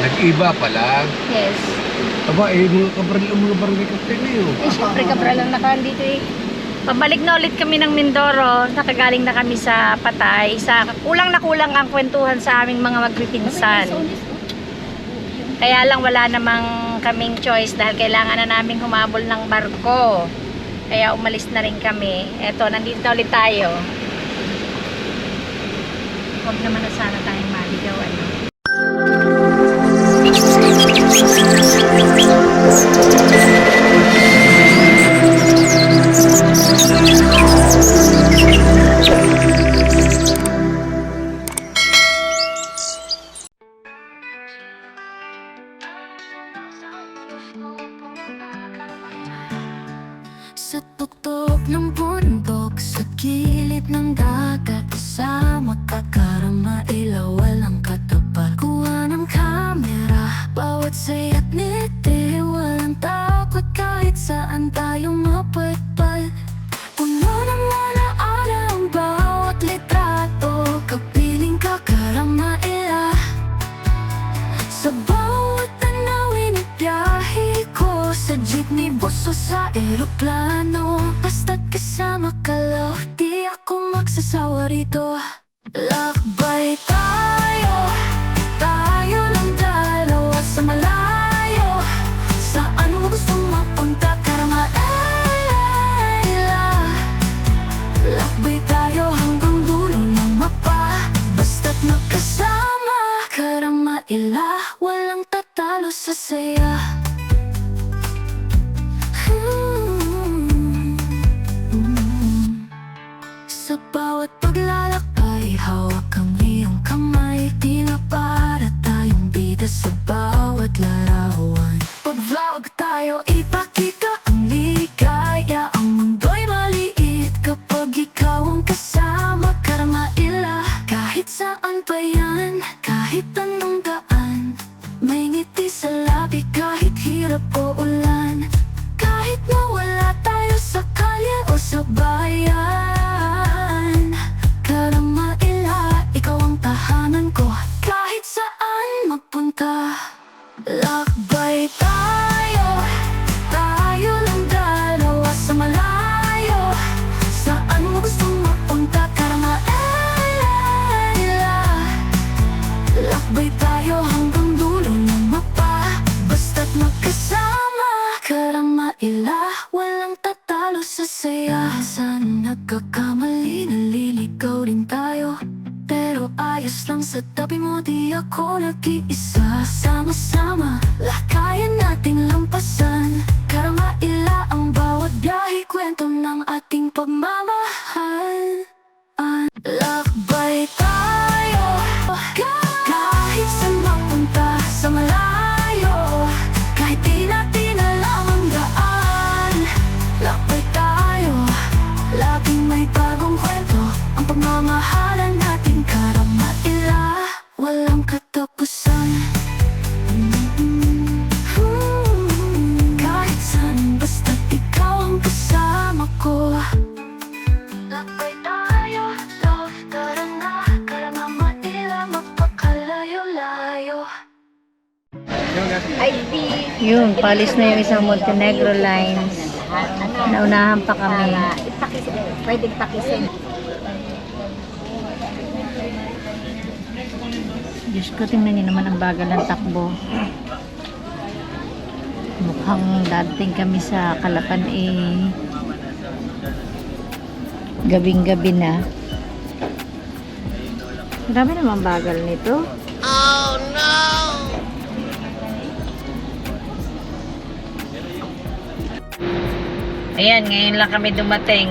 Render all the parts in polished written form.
Nag-iba pala. Yes. Aba, mga barangay captain na yun. Eh, syempre, kabra lang dito eh. Pabalik na ulit kami ng Mindoro. Nakagaling na kami sa Patay. Kulang na kulang ang kwentuhan sa aming mga magpipinsan. Kaya lang wala namang kaming choice dahil kailangan na naming humabol ng barko. Kaya umalis na rin kami. Eto, nandito na ulit tayo. Huwag naman na sana tayong maligaw. Sa tuktok ng bundok, sa gilid ng dagat, sa matakarama, ilaw, walang katapat. Kuha ng kamera, bawat saya't ngiti, walang takot kahit saan tayo mapagpal. Puno ng alaala ang bawat litrato, kapiling kakarama ila. Sa bawat tanawin at biyahe ko, sa jeepney, boso sa eroplano, basta't kasama ka lang, di ako magsasawa rito. Lakbay tayo, tayo lang dalawa sa malayo. Saan mo gustong mapunta, karama ila. Lakbay tayo hanggang dulo ng mapa, basta't magkasama, karama ila. Walang tatalo sa saya. Sa bawat paglalakbay, hawak ang iyong kamay, tila para tayong bida sa bawat larawan. Pag-vlog tayo, ipakita ang ligaya. Ang mundo'y maliit kapag ikaw ang kasama, karama ila. Kahit saan pa yan, kahit anong daan, may ngiti sa labi kahit hirap o ulan. Kahit nawala tayo sa kalye o sa bayan, karama ila, ikaw ang tahanan ko kahit saan magpunta. Lakbay tayo, tayo lang dalawa sa malayo. Saan mo gustong mapunta, karama ila. Lakbay tayo hanggang dulo ng mapa, basta't magkasama, karama ila. Walang tatalo sa saya. Saan nagkakamali, naliligaw rin tayo, pero ayos lang sa tabi mo, di ako nag-iisa. Sama-sama, lakayan nating lampasan, karama ila. Ang bawat biyahe, kwento ng ating pagmamahal. Lakbay tayo, kahit saan mapunta sa malayo, kahit di natin alam ang daan. Lakbay tayo, laging may bagong kwento, ang pagmamahalan natin, karama ila. Walang katapusan. Kahit saan, basta't ikaw ang kasama ko. Lakbay tayo, love, tara na, karama ila, magpakalayo-layo. Yun, palis na yung isang Montenegro Lines. Naunahan pa kami. Pwede pakisin. Diyos ko, tingnan niyo naman ang bagal ng takbo. Mukhang dating kami sa Calapan gabing-gabi na. Marami naman bagal nito. Oh no! Ayan, ngayon lang kami dumating.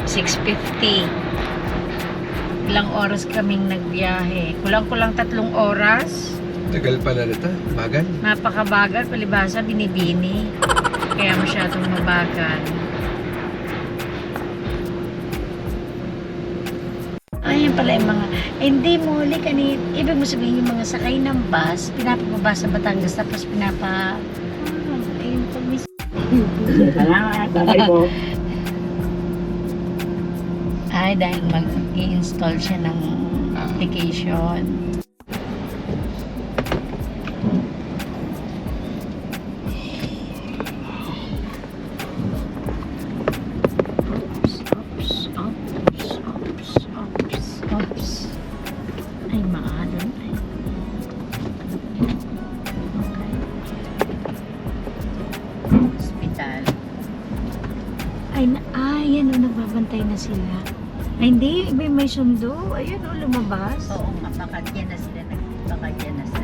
6:50. Ilang oras kaming nagbiyahe. Kulang-kulang 3 oras. Tagal pala nito, bagal. Napakabagal, palibasa, binibini. Kaya masyadong mabagal. Ayan pala yung mga, hindi mo ulit ibig mo sabihin yung mga sakay ng bus, pinapababa sa Batangas, tapos ayun po, miss. Salamat, bye po. Ay, dahil mag-i-install siya ng application. naghihintay na sila. Ay, hindi. May sundo. Ayun, lumabas. Oo nga, baka dyan na sila. Baka dyan na sila.